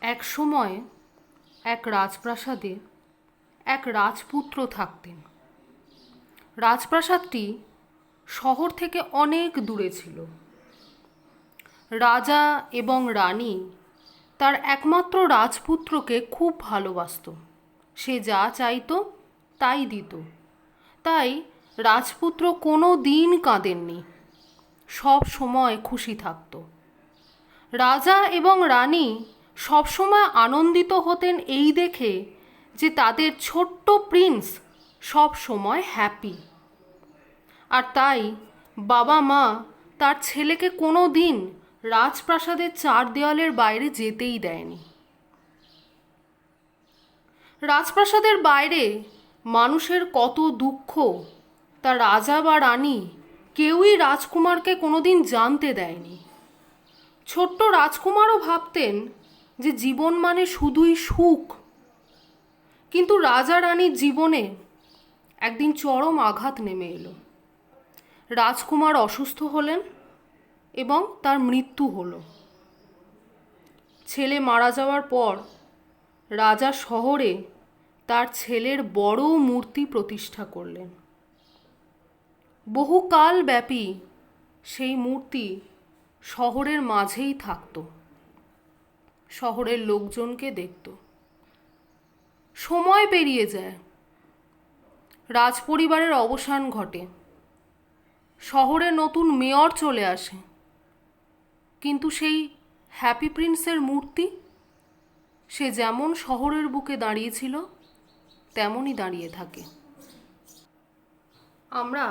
এক সময় এক রাজপ্রাসাদে এক রাজপুত্র থাকতেন। রাজপ্রাসাদটি শহর থেকে অনেক দূরে ছিল। রাজা এবং রানী তার একমাত্র রাজপুত্রকে খুব ভালোবাসত। সে যা চাইতো তাই দিত। তাই রাজপুত্র কোনো দিন কাঁদেননি, সব সময় খুশি থাকত। রাজা এবং রানী সবসময় আনন্দিত হতেন এই দেখে যে তাদের ছোট্ট প্রিন্স সব সময় হ্যাপি। আর তাই বাবা মা তার ছেলেকে কোনো দিন রাজপ্রাসাদের চার দেওয়ালের বাইরে যেতেই দেয়নি। রাজপ্রাসাদের বাইরে মানুষের কত দুঃখ তা রাজা বা রানী কেউই রাজকুমারকে কোনোদিন জানতে দেয়নি। ছোট্ট রাজকুমারও ভাবতেন যে জীবন মানে শুধুই সুখ। কিন্তু রাজা রানীর জীবনে একদিন চরম আঘাত নেমে এলো। রাজকুমার অসুস্থ হলেন এবং তার মৃত্যু হলো। ছেলে মারা যাওয়ার পর রাজা শহরে তার ছেলের বড় মূর্তি প্রতিষ্ঠা করলেন। বহুকাল ব্যাপী সেই মূর্তি শহরের মাঝেই থাকত, শহরের লোকজনকে দেখত। সময় পেরিয়ে যায়, রাজপরিবারের অবসান ঘটে, শহরে নতুন মেয়র চলে আসে, কিন্তু সেই হ্যাপি প্রিন্সের মূর্তি সে যেমন শহরের বুকে দাঁড়িয়েছিল তেমনই দাঁড়িয়ে থাকে। আমরা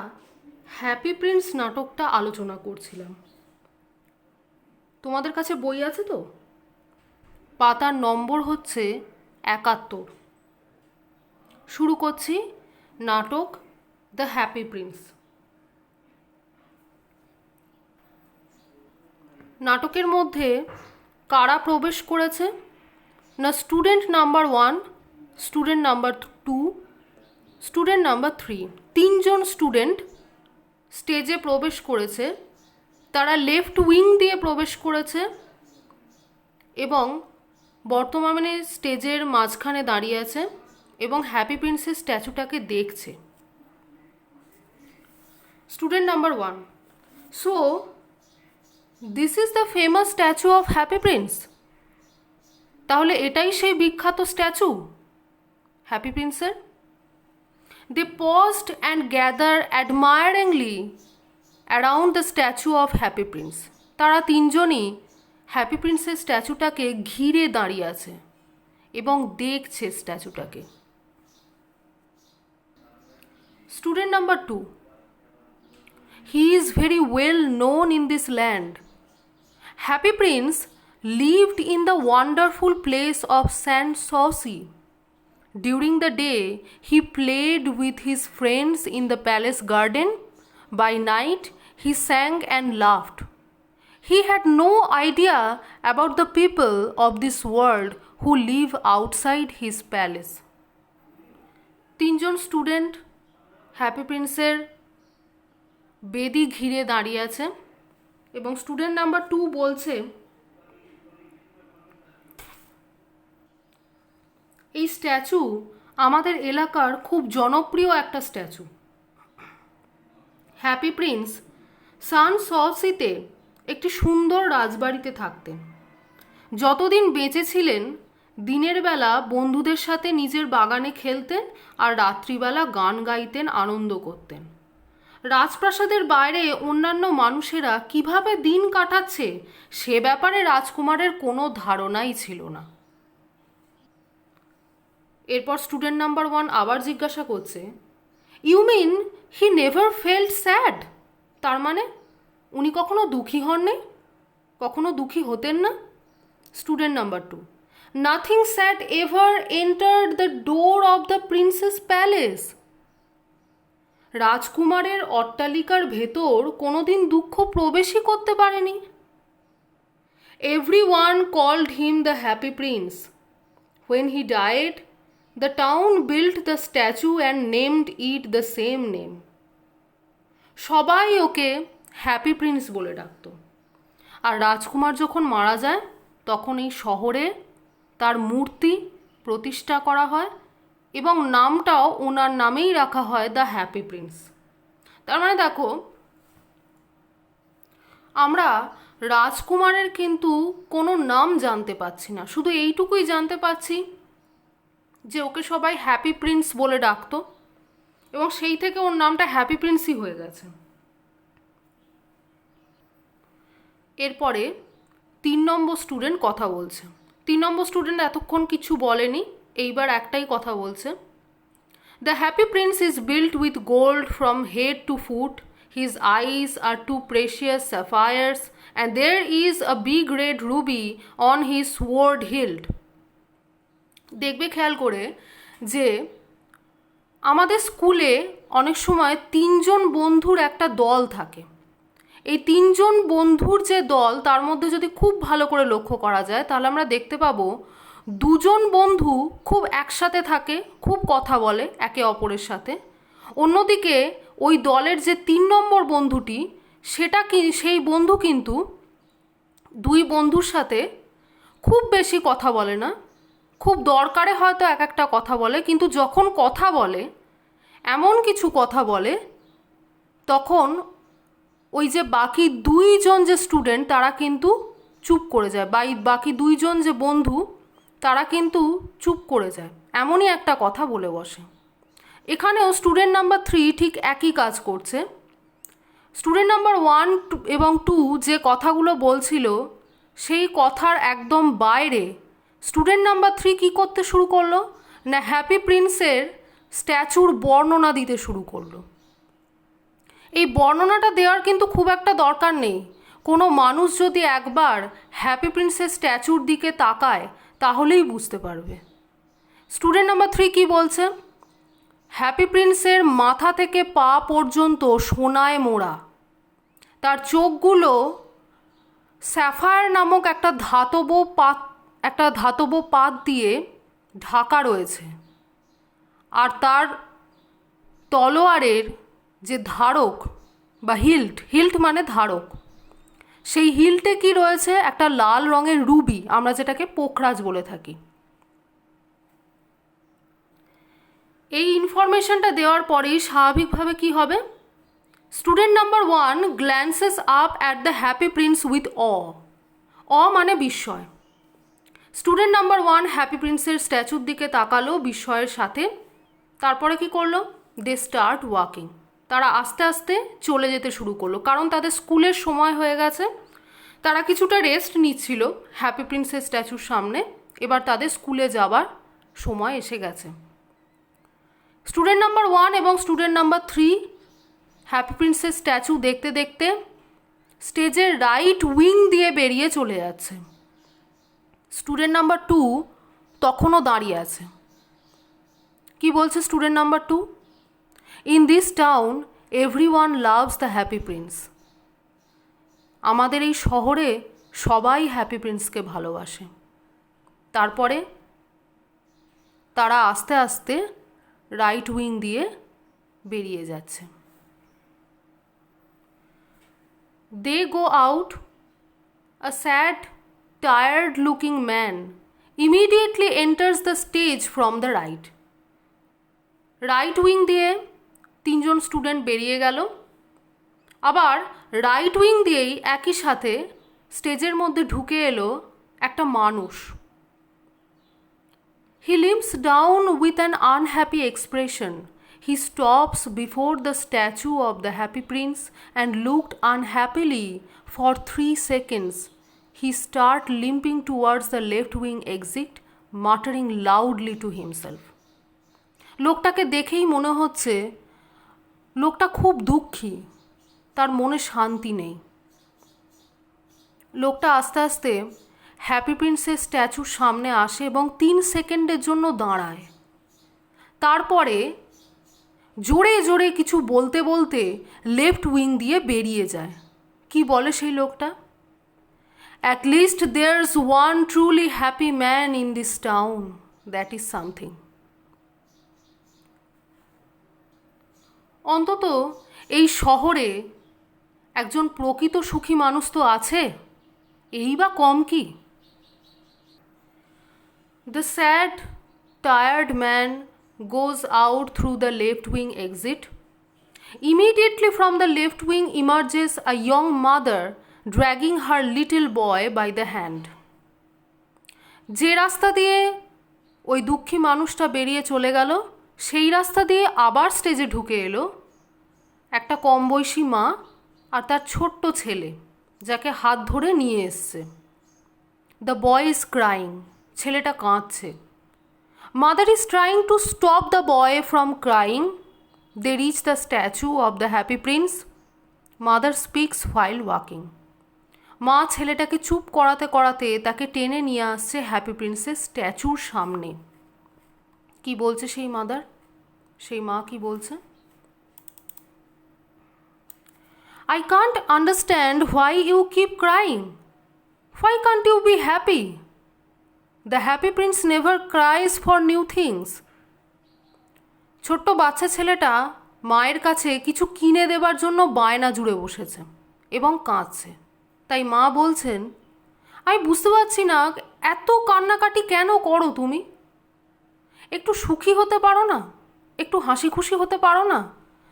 হ্যাপি প্রিন্স নাটকটা আলোচনা করছিলাম। তোমাদের কাছে বই আছে তো? পাতার নম্বর হচ্ছে ৭১। শুরু করছি নাটক দ্য হ্যাপি প্রিন্স। নাটকের মধ্যে কারা প্রবেশ করেছে না? Student number 1, student number 2, student number 3। তিনজন স্টুডেন্ট স্টেজে প্রবেশ করেছে। তারা লেফট উইং দিয়ে প্রবেশ করেছে এবং বর্তমানে স্টেজের মাঝখানে দাঁড়িয়ে আছে এবং হ্যাপি প্রিন্সের স্ট্যাচুটাকে দেখছে। Student number 1: so this is the famous statue of happy prince. তাহলে এটাই সেই বিখ্যাত স্ট্যাচু হ্যাপি প্রিন্সের? They paused and gathered admiringly around the statue of Happy Prince. তারা তিনজনই হ্যাপি প্রিন্সের স্ট্যাচুটাকে ঘিরে দাঁড়িয়ে আছে এবং দেখছে স্ট্যাচুটাকে। Student number 2: He is very well known in this land. Happy Prince lived in the wonderful place of Sanssouci. During the day, he played with his friends in the palace garden. By night, he sang and laughed. He had no idea about the people of this world who live outside his palace. তিনজন student happy প্রিন্সের বেদি ঘিরে দাঁড়িয়ে আছে এবং student number 2 বলছে, এই statue আমাদের এলাকার খুব জনপ্রিয় একটা স্ট্যাচু। হ্যাপি প্রিন্স সানসসিতে একটি সুন্দর রাজবাড়িতে থাকতেন। যতদিন বেঁচে ছিলেন দিনের বেলা বন্ধুদের সাথে নিজের বাগানে খেলতেন আর রাত্রিবেলা গান গাইতেন, আনন্দ করতেন। রাজপ্রাসাদের বাইরে অন্যান্য মানুষেরা কিভাবে দিন কাটাচ্ছে সে ব্যাপারে রাজকুমারের কোনো ধারণাই ছিল না। এরপর স্টুডেন্ট নাম্বার 1 আবার জিজ্ঞাসা করছে, you mean he never felt sad? তার মানে উনি কখনো দুঃখী হননি, কখনো দুঃখী হতেন না? Student number 2: nothing sad ever entered the door of the prince's palace. রাজকুমারের অট্টালিকার ভেতর কোনোদিন দুঃখ প্রবেশই করতে পারেনি। Everyone called him the happy prince. When he died, the town built the statue and named it the same name. সবাই ওকে happy Prince বলে ডাকতো। আর রাজকুমার যখন মারা যায় তখন এই শহরে তার মূর্তি প্রতিষ্ঠা করা হয় এবং নামটাও ওনার নামেই রাখা হয় দ্য হ্যাপি প্রিন্স। তার মানে দেখো, আমরা রাজকুমারের কিন্তু কোনো নাম জানতে পাচ্ছি না, শুধু এইটুকুই জানতে পাচ্ছি যে ওকে সবাই হ্যাপি প্রিন্স বলে ডাকতো এবং সেই থেকে ওর নামটা হ্যাপি প্রিন্সই হয়ে গেছে। এরপরে 3 নম্বর স্টুডেন্ট কথা বলছে। 3 নম্বর স্টুডেন্ট এতক্ষণ কিছু বলেনি, এইবার একটাই কথা বলছে। The happy prince is built with gold from head to foot. His eyes are two precious sapphires, and there is a big red ruby on his sword hilt. দেখবে খেয়াল করে যে আমাদের স্কুলে অনেক সময় 3 জন বন্ধুর একটা দল থাকে। এই 3 জন বন্ধুর যে দল, তার মধ্যে যদি খুব ভালো করে লক্ষ্য করা যায় তাহলে আমরা দেখতে পাবো 2 জন বন্ধু খুব একসাথে থাকে, খুব কথা বলে একে অপরের সাথে। অন্যদিকে ওই দলের যে 3 নম্বর বন্ধুটি, সেই বন্ধু কিন্তু 2 বন্ধুর সাথে খুব বেশি কথা বলে না, খুব দরকারে হয়তো এক একটা কথা বলে, কিন্তু যখন কথা বলে, এমন কিছু কথা বলে, তখন ওই যে বাকি 2 জন যে স্টুডেন্ট তারা কিন্তু চুপ করে যায়, বাকি 2 জন যে বন্ধু তারা কিন্তু চুপ করে যায়, এমনই একটা কথা বলে বসে। এখানেও স্টুডেন্ট নাম্বার 3 ঠিক একই কাজ করছে। স্টুডেন্ট নাম্বার 1 এবং 2 যে কথাগুলো বলছিল, সেই কথার একদম বাইরে স্টুডেন্ট নাম্বার 3 কী করতে শুরু করলো না, হ্যাপি প্রিন্সের স্ট্যাচুর বর্ণনা দিতে শুরু করলো। এই বর্ণনাটা দেওয়ার কিন্তু খুব একটা দরকার নেই। কোনো মানুষ যদি একবার হ্যাপি প্রিন্সের স্ট্যাচুর দিকে তাকায় তাহলেই বুঝতে পারবে। স্টুডেন্ট নাম্বার 3 কী বলছে? হ্যাপি প্রিন্সের মাথা থেকে পা পর্যন্ত সোনায় মোড়া, তার চোখগুলো স্যাফায়ার নামক একটা ধাতব পাত দিয়ে ঢাকা রয়েছে, আর তার তলোয়ারের যে ধারক বা হিল্ট মানে ধারক, সেই হিল্টে কি রয়েছে? একটা লাল রঙের রুবি, আমরা যেটাকে পোখরাজ বলে থাকি। এই ইনফরমেশনটা দেওয়ার পরেই স্বাভাবিকভাবে কি হবে? Student number 1 glances up at the happy prince with uh মানে বিস্ময়। স্টুডেন্ট নাম্বার 1 হ্যাপি প্রিন্সের স্ট্যাচুর দিকে তাকালো বিস্ময়ের সাথে। তারপরে কি করলো? দে স্টার্ট ওয়াকিং, তারা আস্তে আস্তে চলে যেতে শুরু করলো, কারণ তাদের স্কুলের সময় হয়ে গেছে। তারা কিছুটা রেস্ট নিচ্ছিল হ্যাপি প্রিন্সের স্ট্যাচুর সামনে, এবার তাদের স্কুলে যাবার সময় এসে গেছে। স্টুডেন্ট নাম্বার 1 এবং স্টুডেন্ট নাম্বার 3 হ্যাপি প্রিন্সের স্ট্যাচু দেখতে দেখতে স্টেজের রাইট উইং দিয়ে বেরিয়ে চলে যাচ্ছে। স্টুডেন্ট নাম্বার 2 তখনও দাঁড়িয়ে আছে। কি বলছে student number 2? In this town everyone loves the happy Prince. আমাদের এই শহরে সবাই হ্যাপি প্রিন্সকে ভালোবাসে। তারপরে তারা আস্তে আস্তে রাইট উইং দিয়ে বেরিয়ে যাচ্ছে। They go out. A sad, tired-looking man immediately enters the stage from the right. Right wing দিয়ে 3 জন স্টুডেন্ট বেরিয়ে গেল, আবার রাইট উইং দিয়েই একই সাথে স্টেজের মধ্যে ঢুকে এলো একটা মানুষ। He limps down with an unhappy expression. He stops before the statue of the happy prince and looked unhappily for 3 seconds. He started limping towards the left wing exit, muttering loudly to himself. লোকটাকে দেখেই মনে হচ্ছে লোকটা খুব দুঃখী, তার মনে শান্তি নেই। লোকটা আস্তে আস্তে হ্যাপি প্রিন্সের স্ট্যাচুর সামনে আসে এবং 3 সেকেন্ডের জন্য দাঁড়ায়। তারপরে জোরে জোরে কিছু বলতে বলতে লেফট উইং দিয়ে বেরিয়ে যায়। কি বলে সেই লোকটা? At least there's one truly happy man in this town. That is something. অন্তত এই শহরে একজন প্রকৃত সুখী মানুষ তো আছে, এই বা কম কি? The sad, tired man goes out through the left wing exit. Immediately from the left wing emerges a young mother dragging her little boy by the hand. যে রাস্তা দিয়ে ওই দুঃখী মানুষটা বেরিয়ে চলে গেল, সেই রাস্তা দিয়ে আবার স্টেজে ঢুকে এলো একটা কম বয়সী মা আর তার ছোট্ট ছেলে, যাকে হাত ধরে নিয়ে এসছে। দ্য বয় ইজ ক্রাইং, ছেলেটা কাঁদছে। Mother is trying to stop the boy from crying. They reach the statue of the happy prince. Mother speaks while walking. মা ছেলেটাকে চুপ করাতে করাতে তাকে টেনে নিয়ে আসছে হ্যাপি প্রিন্সের স্ট্যাচুর সামনে। কি বলছে সেই মাদার, সেই মা কি বলছে? I can't understand why you keep crying. Why can't you be happy? The happy prince never cries for new things. ছোট্ট বাচ্চা ছেলেটা মায়ের কাছে কিছু কিনে দেবার জন্য বায়না জুড়ে বসেছে এবং কাঁদছে। তাই মা বলছেন, আমি বুঝতে পারছি না এত কান্নাকাটি কেন করো তুমি? একটু সুখী হতে পারো না? একটু হাসি খুশি হতে পারো না?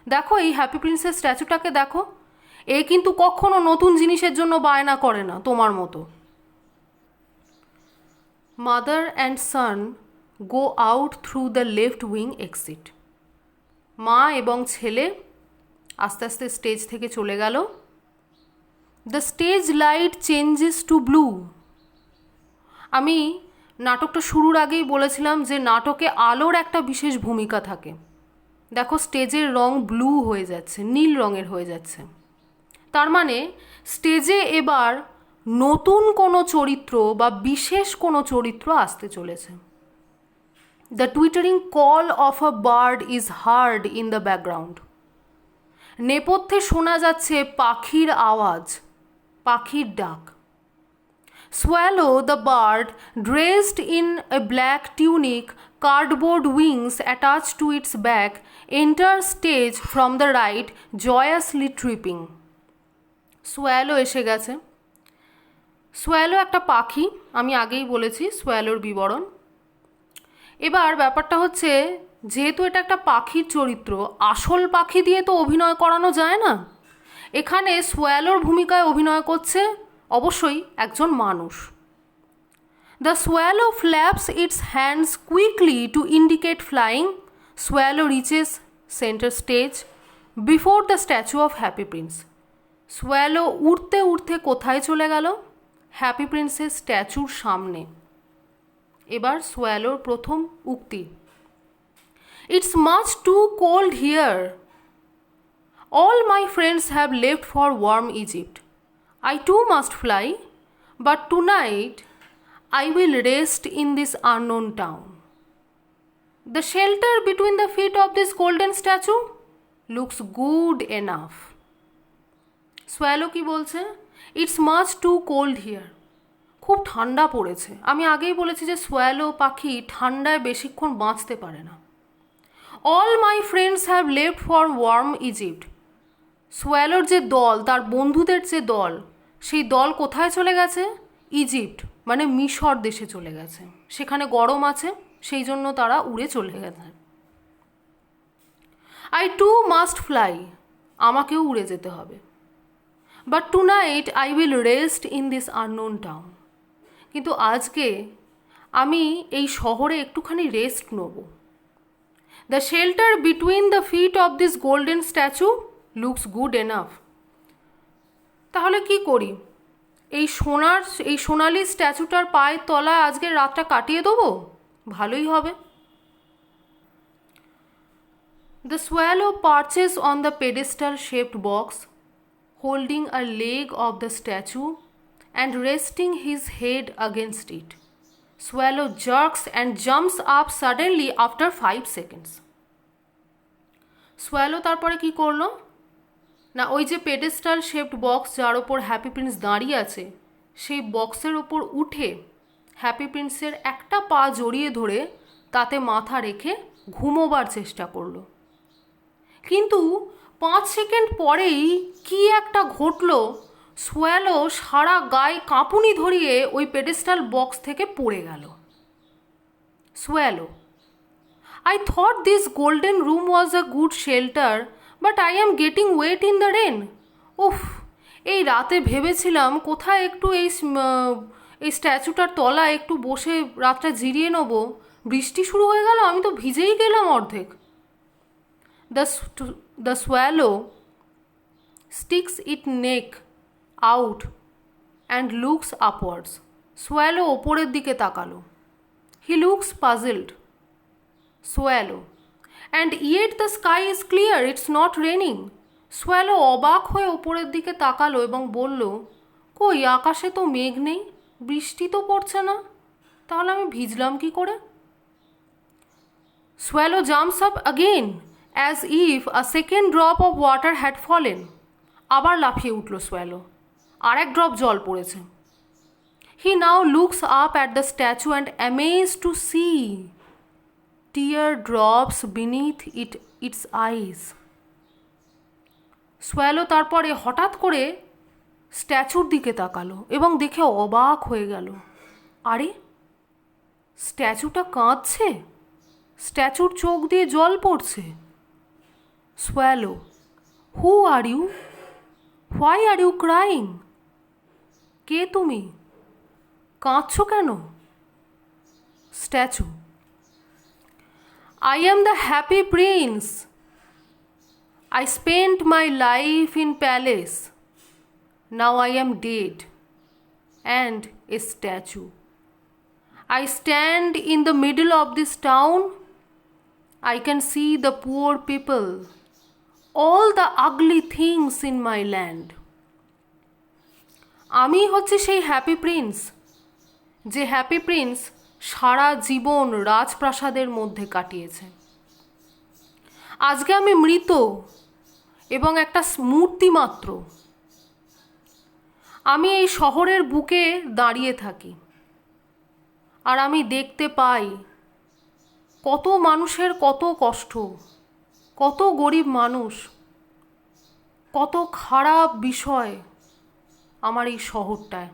দেখো এই হ্যাপি প্রিন্সের স্ট্যাচুটাকে দেখো, এ কিন্তু কখনো নতুন জিনিসের জন্য বায়না করে না তোমার মতো। Mother and son go out through the left wing exit. মা এবং ছেলে আস্তে আস্তে স্টেজ থেকে চলে গেল। The stage light changes to blue. আমি নাটকটা শুরুর আগেই বলেছিলাম যে নাটকে আলোর একটা বিশেষ ভূমিকা থাকে। দেখো স্টেজের রং ব্লু হয়ে যাচ্ছে, নীল রঙের হয়ে যাচ্ছে। তার মানে স্টেজে এবার নতুন কোনো চরিত্র বা বিশেষ কোনো চরিত্র আসতে চলেছে। The twittering call of a bird is hard in the background. নেপথ্যে শোনা যাচ্ছে পাখির আওয়াজ, পাখির ডাক। Swallow the bird, dressed in a black tunic, cardboard wings attached to its back, enters stage from the right, joyously tripping. Swallow এসে গেছে। Swallow একটা পাখি, আমি আগেই বলেছি সোয়ালোর বিবরণ। এবার ব্যাপারটা হচ্ছে, যেহেতু এটা একটা পাখির চরিত্র, আসল পাখি দিয়ে তো অভিনয় করানো যায় না। এখানে সোয়ালোর ভূমিকায় অভিনয় করছে অবশ্যই একজন মানুষ। The swallow flaps its hands quickly to indicate flying. Swallow reaches centre stage before the statue of happy prince. Swallow উড়তে উড়তে কোথায় চলে গেল? হ্যাপি প্রিন্সের স্ট্যাচুর সামনে। এবার সোয়ালোর প্রথম উক্তি, it's much too cold here. All my friends have left for warm Egypt. I too must fly, but tonight I will rest in this unknown town. The shelter between the feet of this golden statue looks good enough. সোয়ালো কি বলছে? It's much too cold here. খুব ঠান্ডা পড়েছে। আমি আগেই বলেছি যে সোয়ালো পাখি ঠান্ডায় বেশিক্ষণ বাঁচতে পারে না। All my friends have left for warm Egypt. সোয়ালোর যে দল, তার বন্ধুদের যে দল, সেই দল কোথায় চলে গেছে? ইজিপ্ট, মানে মিশর দেশে চলে গেছে। সেখানে গরম আছে, সেই জন্য তারা উড়ে চলে গেছে। আই টু মাস্ট ফ্লাই, আমাকেও উড়ে যেতে হবে। But tonight I will rest in this unknown town. কিন্তু আজকে আমি এই শহরে একটুখানি রেস্ট নেব। The shelter between the feet of this golden statue looks good enough. তাহলে কি করি? এই সোনালি স্ট্যাচুটার পায়ের তলায় আজকের রাতটা কাটিয়ে দেবো, ভালোই হবে। The swallow perches on the pedestal shaped box, holding a leg of the statue and resting his head against it. Swallow jerks and jumps up suddenly after 5 seconds. Swallow তারপরে কি করলো না, ওই যে পেডেস্টাল শেপড বক্স যার ওপর happy Prince দাঁড়িয়ে আছে, সেই বক্সের ওপর উঠে হ্যাপি প্রিন্সের একটা পা জড়িয়ে ধরে তাতে মাথা রেখে ঘুমোবার চেষ্টা করলো। কিন্তু 5 সেকেন্ড পরেই কি একটা ঘটলো, সোয়ালো সারা গায়ে কাঁপুনি ধরিয়ে ওই পেডেস্টাল বক্স থেকে পড়ে গেল। Swallow. I thought this golden room was a good shelter, but I am getting wet in the rain. উফ, এই রাতে ভেবেছিলাম কোথায় একটু এই স্ট্যাচুটার তলায় একটু বসে রাতটা জিরিয়ে নেব, বৃষ্টি শুরু হয়ে গেল, আমি তো ভিজেই গেলাম অর্ধেক। The swallow sticks it neck out and looks upwards. Swallow ওপরের দিকে তাকালো। He looks puzzled. Swallow, and yet the sky is clear, it's not raining. Swallow অবাক হয়ে ওপরের দিকে তাকালো এবং বলল, কই, আকাশে তো মেঘ নেই, বৃষ্টি তো পড়ছে না, তাহলে আমি ভিজলাম কি করে? Swallow jumps up again as if a second drop of water had fallen. আবার লাফিয়ে উঠল সোয়ালো, আর এক ড্রপ জল পড়েছে। He now looks up at the statue and amazed to see tear drops beneath its eyes. Swallow তারপরে হঠাৎ করে স্ট্যাচুর দিকে তাকালো এবং দেখে অবাক হয়ে গেল। আরে, স্ট্যাচুটা কাঁদছে, স্ট্যাচুর চোখ দিয়ে জল পড়ছে। Swallow, who are you? Why are you crying? কে তুমি? কাঁদছো কেন? Statue, I am the happy prince. I spent my life in palace. Now I am dead and a statue. I stand in the middle of this town. I can see the poor people, all the ugly things in my land. আমি হচ্ছি সেই happy Prince, যে happy Prince সারা জীবন রাজপ্রাসাদের মধ্যে কাটিয়েছে। আজকে আমি মৃত এবং একটা মূর্তি মাত্র। আমি এই শহরের বুকে দাঁড়িয়ে থাকি, আর আমি দেখতে পাই কত মানুষের কত কষ্ট, কত গরিব মানুষ, কত খারাপ বিষয় আমার এই শহরটায়।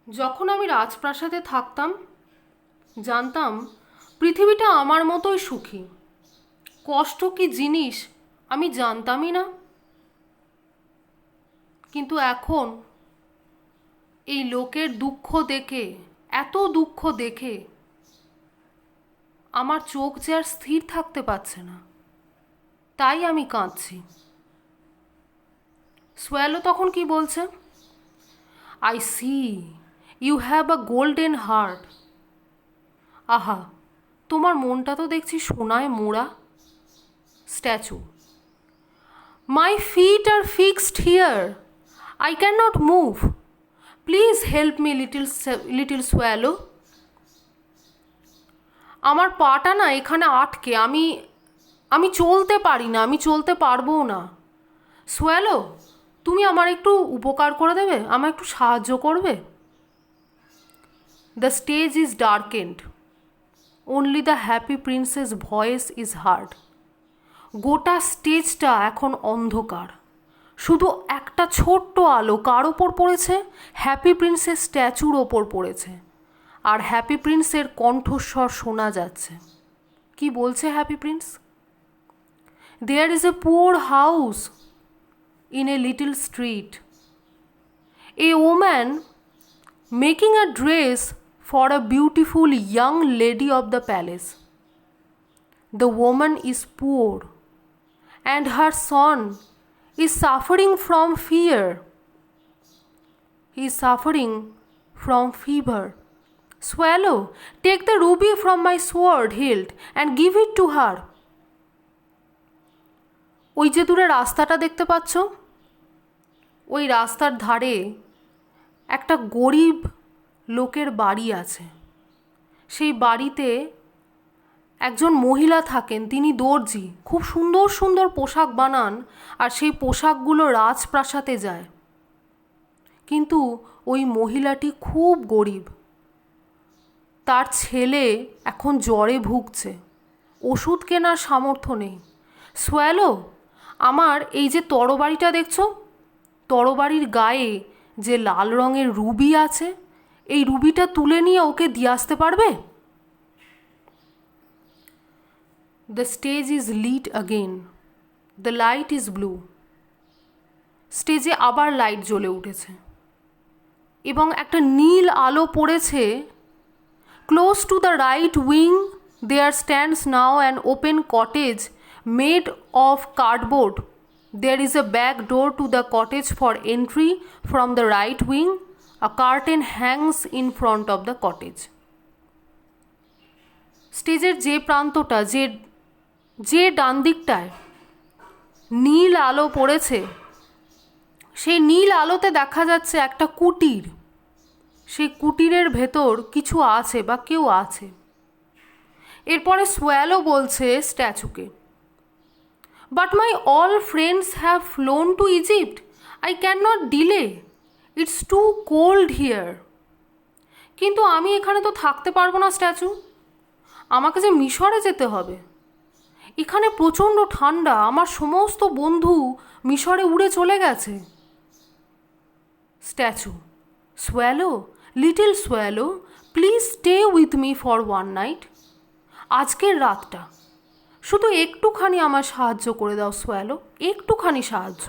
যখন আমি রাজপ্রাসাদে থাকতাম, জানতাম পৃথিবীটা আমার মতোই সুখী। কষ্ট কি জিনিস আমি জানতামই না। কিন্তু এখন এই লোকের দুঃখ দেখে, এত দুঃখ দেখে আমার চোখ যে আর স্থির থাকতে পারছে না, তাই আমি কাঁদছি। সোয়ালো তখন কি বলছে? I see, you have a golden heart. আহা, তোমার মনটা তো দেখছি সোনায় মোড়া। Statue, my feet are fixed here. I cannot move. Please help me, little swallow. আমার পাটা না এখানে আটকে, আমি চলতে পারি না, আমি চলতে পারবো না। সোয়ালো, তুমি আমার একটু উপকার করে দেবে, আমার একটু সাহায্য করবে? The stage is darkened. Only the happy prince's voice is heard. গোটা স্টেজটা এখন অন্ধকার, শুধু একটা ছোট্ট আলো কার ওপর পড়েছে? হ্যাপি প্রিন্সের স্ট্যাচুর ওপর পড়েছে, আর হ্যাপি প্রিন্সের কণ্ঠস্বর শোনা যাচ্ছে। কি বলছে happy Prince? There is a poor house in a little street. A woman making a dress for a beautiful young lady of the palace. The woman is poor and her son is suffering from fear. He is suffering from fever. Swallow, take the ruby from my sword hilt and give it to her. ওই যে দূরে রাস্তাটা দেখতে পাচ্ছ, ওই রাস্তার ধারে একটা গরিব লোকের বাড়ি আছে। সেই বাড়িতে একজন মহিলা থাকেন, তিনি দর্জি, খুব সুন্দর সুন্দর পোশাক বানান, আর সেই পোশাকগুলো রাজপ্রাসাদে যায়। কিন্তু ওই মহিলাটি খুব গরিব, তার ছেলে এখন জ্বরে ভুগছে, ওষুধ কেনার সামর্থ্য নেই। সোয়ালো, আমার এই যে তরবারিটা দেখছো, তরবারির গায়ে যে লাল রঙের রুবি আছে, এই রুবিটা তুলে নিয়ে ওকে দিয়ে আসতে পারবে? The stage is lit again, the light is blue. স্টেজে আবার লাইট জ্বলে উঠেছে এবং একটা নীল আলো পড়েছে। Close to the right wing there stands now an open cottage made of cardboard. There is a back door to the cottage for entry from the right wing. A curtain hangs in front of the cottage. স্টেজের যে প্রান্তটা, যে ডান দিকটায় নীল আলো পড়েছে, সেই নীল আলোতে দেখা যাচ্ছে একটা কুটির। সেই কুটিরের ভেতর কিছু আছে বা কেউ আছে। এরপরে সোয়ালো বলছে স্ট্যাচুকে, but my all friends have flown to Egypt, I can not delay, it's too cold here. কিন্তু আমি এখানে তো থাকতে পারবো না স্ট্যাচু, আমাকে যে মিশরে যেতে হবে। এখানে প্রচণ্ড ঠান্ডা, আমার সমস্ত বন্ধু মিশরে উড়ে চলে গেছে। Statue, swallow, little swallow, please stay with me for one night. আজকের রাতটা শুধু একটুখানি আমার সাহায্য করে দাও সোয়ালো, একটুখানি সাহায্য।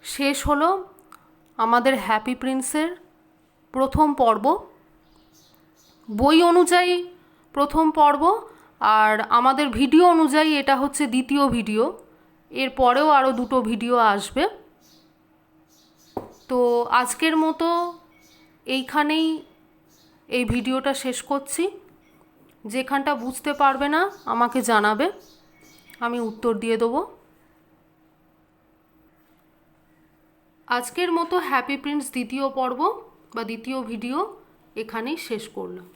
শেষ হলো আমাদের হ্যাপি প্রিন্সের প্রথম পর্ব। বই অনুযায়ী প্রথম পর্ব, আর আমাদের ভিডিও অনুযায়ী এটা হচ্ছে দ্বিতীয় ভিডিও। এরপরেও আরও দুটো ভিডিও আসবে। তো আজকের মতো এইখানেই এই ভিডিওটা শেষ করছি। যেখানটা বুঝতে পারবে না আমাকে জানাবে, আমি উত্তর দিয়ে দেবো। আজকের মতো হ্যাপি প্রিন্স দ্বিতীয় পর্ব বা দ্বিতীয় ভিডিও এখানেই শেষ করলাম।